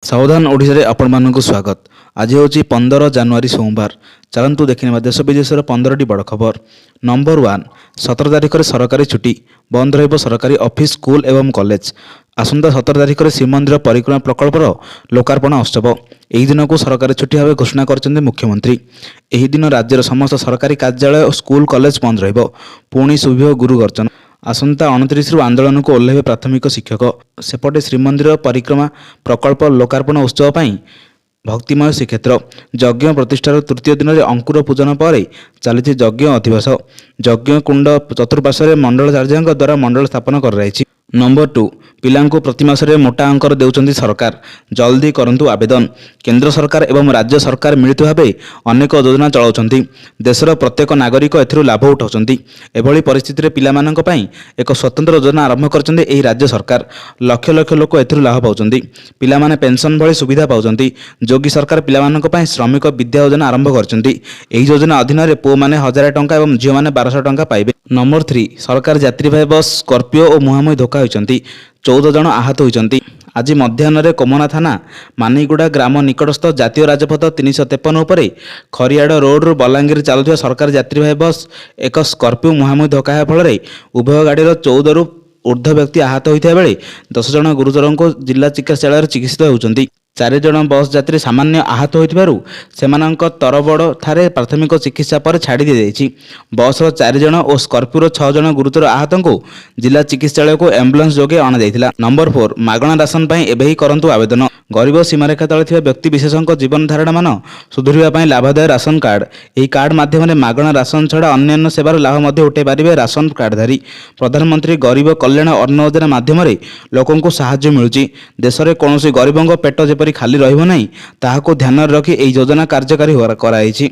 सावधान ओडिशा रे आपण मानक स्वागत। आज हूँ 15 जनवरी सोमवार। चलतु देखने देश विदेशर 15टी बड़ खबर। नंबर 1, 17 तारिख में सरकारी छुट्टी, बंद रहिबो सरकारी ऑफिस, स्कूल एवं कॉलेज। आसंता 17 तारिख में श्रीमंदिर परिक्रमा प्रकल्पर लोकार्पण उत्सव। यही दिन को सरकारी छुट्टी भाव घोषणा करछन्ते मुख्यमंत्री। यही दिन राज्यर समस्त सरकारी कार्यालय और स्कूल कॉलेज बंद रहिबो। पुणी शुभ गुरु गर्जन। आसंता 29 रु आंदोलन को ओह्लैबे प्राथमिक शिक्षक। सेपटे श्रीमंदिर परिक्रमा प्रकल्प लोकार्पण उत्सव पर भक्तिमय श्रीक्षेत्र। यज्ञ प्रतिष्ठार तृतीय दिन में अंकुर पूजन पर चली यज्ञ अधिवास। यज्ञ कुंड चतुर्पार्श्व मंडलाचार्यों द्वारा मंडल स्थापन कर। नंबर 2, पिलांको प्रति मासरे मोटा अंकर देउचंदी सरकार, जल्दी करंतु आवेदन। केंद्र सरकार एवं राज्य सरकार मिलित भावे अनेक योजना चलाउछंती। देशर प्रत्येक नागरिक एथिरु लाभ उठाउछंती। एभली परिस्थिति रे पिलामानंक पई एक स्वतंत्र योजना आरंभ करछंती एही राज्य सरकार। लक्ष लक्ष लोक एथिरु लाभ पाउछंती। पिलामाने पेंशन भली सुविधा पाउछंती। योगी सरकार पिलामानंक पई श्रमिक विद्या योजना आरंभ करछंती। एही योजना अधीन रे पुओ माने 1000 टंका एवं झियो माने 1200 टंका पाइबे। नंबर 3, सरकार यात्रीवाही बस स्कॉर्पियो और मुहांमुही धोखा होइछंती। 14 जन आहत होइछंती। आज मध्याह्न कोमना थाना मानिगुड़ा ग्राम निकटस्थ जातीय राजपथ 353 उपरे खरियाड़ रोड रु बलांगीर चलुवा सरकारी यात्रीवाही बस एक स्कॉर्पियो मुहांमुही धोखा हेबा फल उभय गाड़ीर 14 रु ऊर्ध्व व्यक्ति आहत होता बेले 10 जन गुरुतर को जिला चिकित्सालय चिकित्सित होउछंती। 4 जन बस यात्री सामान्य आहत होइथिबारु तरबड़ ठारे प्राथमिक चिकित्सा पर छाड़ी दी जाइछि। बस 4 जन और स्कॉर्पियो 6 जन गुरुतर आहत को जिला चिकित्सालय को एम्बुलेंस जोगे अणा जाइथिला। नंबर 4, मागणा राशन पई एबे ही करंतु आवेदन। गरीब सीमारेखा तले थिबा व्यक्ति विशेषक जीवन धारण मान सुधुरिबा पई लाभदायक राशन कार्ड। एही कार्ड माध्यम मागणा राशन छड़ा अन्य सेवार लाभ मध्य उठाई पारिबे राशन कार्डधारी। प्रधानमंत्री गरीब कल्याण अन्न योजना माध्यम लोकंको सहायता मिलुछि। देश में कौन गरीबों पेट जेपरी खाली रहिबो नहीं ताहाको ध्यान रखी एही योजना कार्यकारी कराइछि।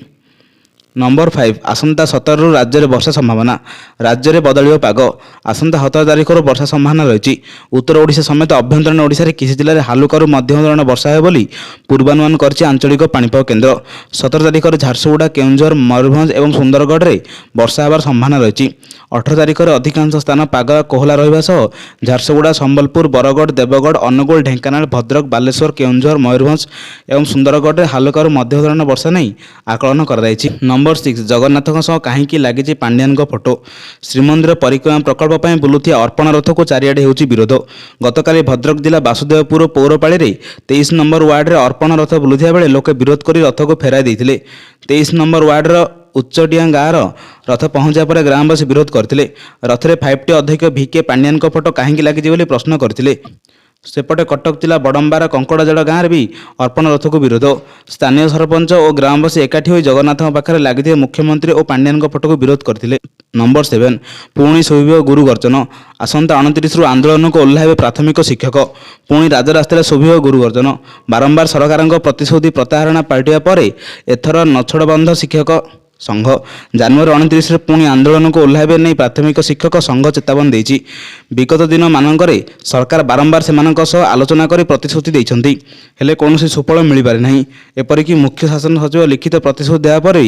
नंबर 5, आसंता 17 रु राज्य में वर्षा संभावना। राज्य में बदलियो पाग। आसंता 17 तारिख वर्षा संभावना रही। उत्तर ओडिशा समेत अभ्यंतरीण ओडिशा रे किसी जिले में हालुकारू मध्यम धरण वर्षा हे बोली पूर्वानुमान करछि आंचलिक पाणीपाग केन्द्र। 17 तारिख झारसुगुड़ा, केउंझर, मयूरभंज एवं सुंदरगढ़ में वर्षा होबार संभावना रही। 18 तारिख अधिकांश स्थान पाग कोहला रहिबा सह झारसुगुड़ा, संबलपुर, बरगढ़, देवगढ़, अनुगुल, ढेंकानाल, भद्रक, बालेश्वर, केउंझर, मयूरभंज एवं सुंदरगढ़ में हालुकारू मध्यम धरण वर्षा नहीं आकलन कराଯାଇଛି। नंबर 6, जगन्नाथ कहीं लगी पांड्यान फोटो। श्रीमंदिर परिक्रमा प्रकल्प पर बुलुथिया अर्पण रथ को चारिआडे होउछि विरोध। गतकाली भद्रक जिला बासुदेवपुर पौरपाड़ी 23 नंबर वार्ड रे अर्पण रथ बुलुथिया बेले लोके विरोध करी रथ को फेराई देइथिले। 23 नंबर वार्ड उच्चडिया गाँव रथ पहुंचा पर ग्रामवासी विरोध करथिले। रथरे 5टी अध्यक्ष भिके पांड्यान फोटो कहीं लगी बोली प्रश्न करथिले। सेपटे कटक जिला बड़म्बार कंकड़ाजड़ गाँव में भी अर्पण रथ को विरोध। स्थानीय सरपंच और ग्रामवासी एकाठी हो जगन्नाथ पाखे लगी मुख्यमंत्री और पांड्यान फोटो को विरोध करते। नंबर 7, पुणी शुभ गुरु गर्जन। आसंता 29 रु आंदोलन को ओह्लैबे प्राथमिक शिक्षक। पुणी राजरास्तार शुभ गुरु गर्जन। बारंबार सरकार प्रतिश्रुति प्रत्याहरण पाल्टिया पर एथर नछड़बंध शिक्षक संघ जनवरी 29 रे पुणी आंदोलन को ओह्लैबे नहीं प्राथमिक शिक्षक संघ चेतावनी देछि। विगत दिन मानकरे सरकार बारंबार सेमानक सह आलोचना करी प्रतिश्रुति दैछन्ति हेले कोनोसी सुफल मिल पारे नहीं। एपरिक मुख्य शासन सचिव लिखित प्रतिश्रुति देवा पर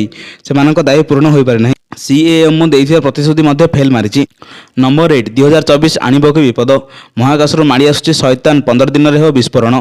सेमानक दायी पूर्ण हो पारे नहीं। सीएएम देइथिबा प्रतिश्रुति मध्य फेल मारिछि। नंबर 8, 2024 आणिबो कि विपद। महाकाशरू माड़ी आसुछि शैतान, 15 दिन रे हो विस्फोरण।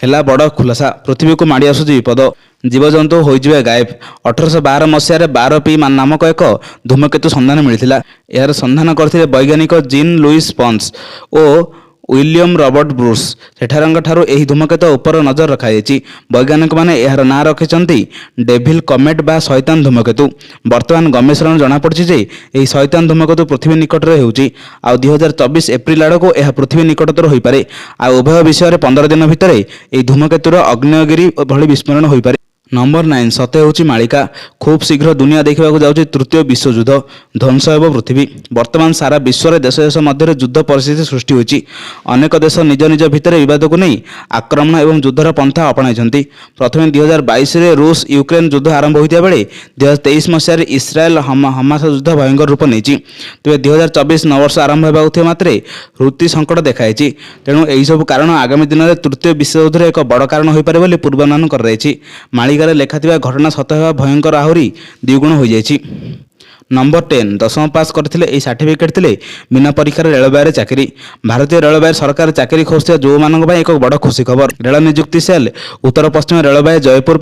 हेला बड़ खुलासा, पृथ्वी को माड़ी आसुछि विपद। जीवजंतु होइजिबे गायब। 1812 मसीह 12P नामक एक धूमकेतु संधान मिलिथिला। यार संधान करथिले वैज्ञानिक जीन लुइस पॉन्स और विलियम रॉबर्ट ब्रूस। सेठारंग ठारू एही धूमकेतु उपर नजर रखाଯାଇଛି। वैज्ञानिक माने एहार नाम रखिछन्ति डेभिल कमेट बा शैतान धूमकेतु। वर्तमान गवेषणा जଣା पड़छि जे एही शैतान धूमकेतु पृथ्वी निकट रे हेउछि आ 2024 एप्रिल आड़को एहा पृथ्वी निकटतर होई पारे। आ उभय विषय 15 दिन भितरे एही धूमकेतुर अग्नेयगिरी भली विस्फोरण होई पारे। नंबर 9, सत्य होची मालिका। खूब शीघ्र दुनिया देखा जाऊँगी तृतीय विश्वयुद्ध। ध्वंस हो पृथ्वी। वर्तमान सारा विश्व में देश देश मध्य युद्ध परिस्थिति सृष्टि होती। अनेक देश निज निज भितर विवाद को नहीं आक्रमण एवं युद्धर पंथा अपणाई। प्रथम 2022 में रूस यूक्रेन युद्ध आरंभ होता बेले 2023 मसीह इस्राएल हमास युद्ध भयंकर रूप नहीं। तेज 2024 नववर्ष आरंभ होगा मात्रे हृति संकट देखाई। तेणु यही सब कारण आगामी दिन में तृतीय विश्वयुद्ध एक बड़ कारण हो पारे पूर्वानुमान कर मालिका लेखाथिबा घटना सत हेबा भयंकर आहुरी द्विगुण हो जाइछि। नंबर 10 दशम पास करथिले एई सर्टिफिकेट थिले बिना परीक्षा रेलवे चाकरी। भारतीय रेलवे सरकार चाकरी खोजुवा जो मानक एक बड़ खुशी खबर। रेल नियुक्ति सेल उत्तर पश्चिम रेलवे जयपुर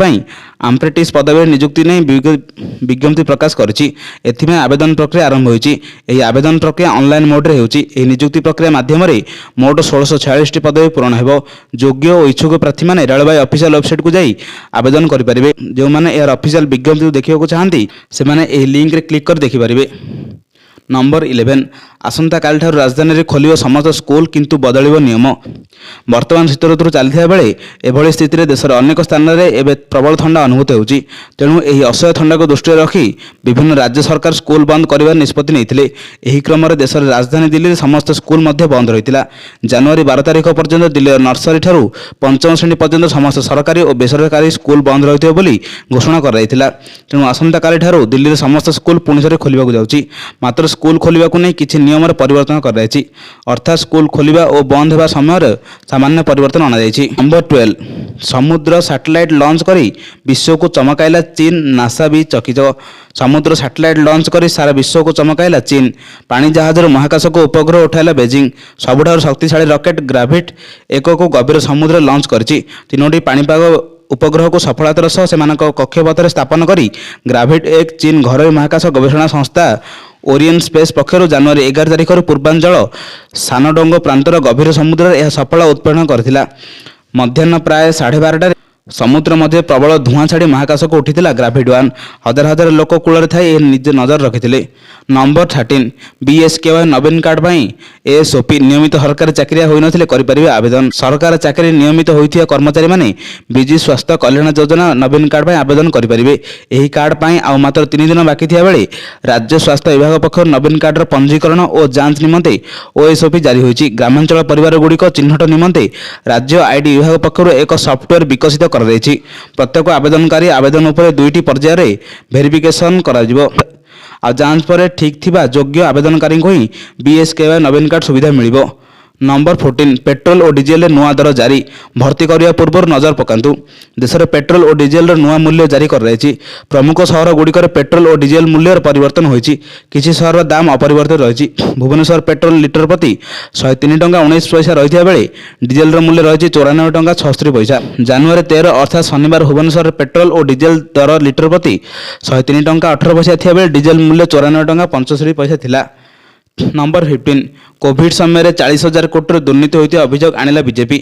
आम्प्रेटिस पदवी नियुक्ति नहीं विज्ञप्ति प्रकाश करिछि। एथिमे आवेदन प्रक्रिया आरंभ होइछि। एही आवेदन प्रक्रिया ऑनलाइन मोड रे होइछि। एही नियुक्ति प्रक्रिया माध्यम रे मोट 1646 टी पदवी पूरण हेबो। योग्य और इच्छुक प्रार्थी माने रेलवे ऑफिशियल वेबसाइट को जाई आवेदन करि परिबे। जो माने यार ऑफिशियल विज्ञप्ति देखिବାକୁ चाहंती से माने एही लिंक रे क्लिक कर देखि परिबे। नंबर 11 आसंता काल ठार राजधानी रे खोलियो समस्त स्कूल किंतु बदलिबो नियम। वर्तमान शीत ऋतु चलथिया बेले एभଳି स्थिति देशर अनेक स्थान रे एबे प्रबल ठंडा अनुभूत होउची। तेणु एही असह्य ठंडा को दृष्टि रखी विभिन्न राज्य सरकार स्कूल बंद करिवार निष्पत्ति नेइथिले। एही क्रम रे देशर राजधानी दिल्ली रे समस्त स्कूल मध्ये बंद रहितिला। जनवरी 12 तारिख पर्यंत दिल्ली नर्सरी ठारू पंचम श्रेणी पर्यंत समस्त सरकारी और बेसरकारी स्कूल बंद रहिथिबो बोली घोषणा कराइथिला। तेणु आसंता काल ठारू दिल्ली रे समस्त स्कूल पुणी थरे खोलिबाकू जाउची। मात्र स्कूल खोलिबाकू नै किछि नियम रे परिवर्तन कराइछि। अर्थात स्कूल खोलिबा और बंद हेबा समय रे सामान्य परिवर्तन अना जाइछि। नंबर 12 समुद्र सैटेलाइट लॉन्च करी विश्व को चमकाइला चीन। नासा भी चकित। समुद्र सैटेलाइट लॉन्च करी सारा विश्व को चमकाइला चीन। पानी जहाज महाकाश को उपग्रह उठाइला बेजिंग। सबुठार शक्तिशाली रॉकेट ग्राविट एक को गभीर समुद्र लॉन्च करिछि। तीनोटी पानीपाग उपग्रह को सफलतार सह सेमानक कक्षपथ स्थापन करी ग्राविट एक चीन घरोई महाकाश गवेषणा संस्था ओरियन स्पेस पक्षर जनवरी 11 तारिख पूर्वांचल सानडोंग प्रांतर गभीर समुद्र यह सफल उत्प्रेरण करथिला। मध्याह्न प्राय 12:30 समुद्र मध्य प्रबल धुआं छाड़ी महाकाश को उठिथिला ग्राविट 1। हजार हजार लोक कूल थाई निज नजर रखिथिले। नंबर 13 बीएसकेवाई नवीन कार्ड पाई एएसओपी नियमित सरकारी चाकरिया होई नथिले करि परिबे आवेदन। सरकार चाकरी नियमित होइथिया कर्मचारी माने बिजु स्वास्थ्य कल्याण योजना नवीन कार्ड पाई आवेदन करि परिबे। एही कार्ड पाई आ मात्र 3 दिन बाकी थिया बेले राज्य स्वास्थ्य विभाग पक्षर नवीन कार्डर पंजीकरण और जांच निमंते ओएसओपी जारी होइछि। ग्रामांचल परिवार गुड़िक चिन्हट निमंते राज्य आईडी विभाग पक्षर एक सॉफ्टवेयर विकसित प्रत्येक आवेदनकारी आवेदन उपर 2टी पर्यायर वेरिफिकेशन कराजिबो। आ जांच पर ठीक थिबा योग्य आवेदनकारी को ही बीएसकेवाई नवीन कार्ड सुविधा मिलिबो। नंबर 14 पेट्रोल और डीजेल नुआ दर जारी। भर्ती करने पूर्व नजर पकांतु। देश में पेट्रोल और डीजेल नुआ मूल्य जारी कर रही। प्रमुख सहर गुड़िकर पेट्रोल और डीजेल मूल्य परिवर्तन होइछि। किछि सहर दाम अपरिवर्तित रही। भुवनेश्वर पेट्रोल लिटर प्रति 103 टंका 19 पैसा रही बेले डीजेल मूल्य रही 94 टंका 66 पैसा। जनवरी 13 अर्थात शनिवार भुवनेश्वर पेट्रोल और डीजेल दर लिटर प्रति 103 टंका 18 पैसा थिया बेले डीजेल मूल्य 94 टंका 75 पैसा थिला। नंबर 15 कोविड समय 40,000 कोटी दुर्नीति होता अभियोग आनिला बीजेपी।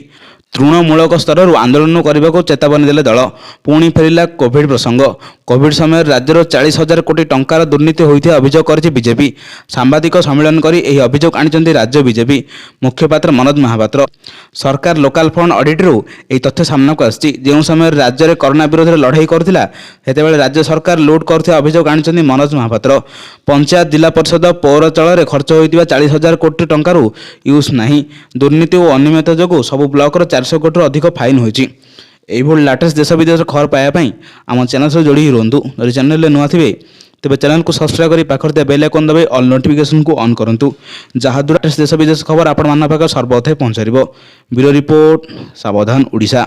तृणमूलक स्तर आंदोलन करने को चेतावनी देले दल। पुणी फेरिला कोविड प्रसंग। कोविड समय राज्यर 40,000 कोटी टंकार दुर्नीति होता अभियोग करिछि बीजेपी। सांबादिक सम्मेलन करी एही अभियोग आनिचंती राज्य बीजेपी मुखपात्र मनोज महापात्र। सरकार लोकाल फंड ऑडिट रु एही तथ्य सामना को आछि। जो समय राज्य में कोरोना विरोध में लड़ाई करथिला हेतेबेले राज्य सरकार लूट करथिया अभियोग आनिचंती मनोज महापात्र। पंचायत जिला परिषद पौरचल रे खर्च होइतिबा 40,000 कोटी टंकारु यूज नाही। दुर्नीति और अनियमितता जोगु सब ब्लॉक 400 कोटी अधिक फाइन होइछि। एभल लेटेस्ट देश विदेश खबर पाइबापी आम चैनल से जोड़ी रुहतु। यदि चैनल नुआ थे तेज चैनल को सब्सक्राइब कर पाखर बेल आइकन दबाई ऑल नोटिफिकेशन को ऑन करूँ जहाँद्वारा देश विदेश खबर आपण मान पाखे सर्वप्रथम पहुँचार। ब्यूरो रिपोर्ट सावधान ओडिशा।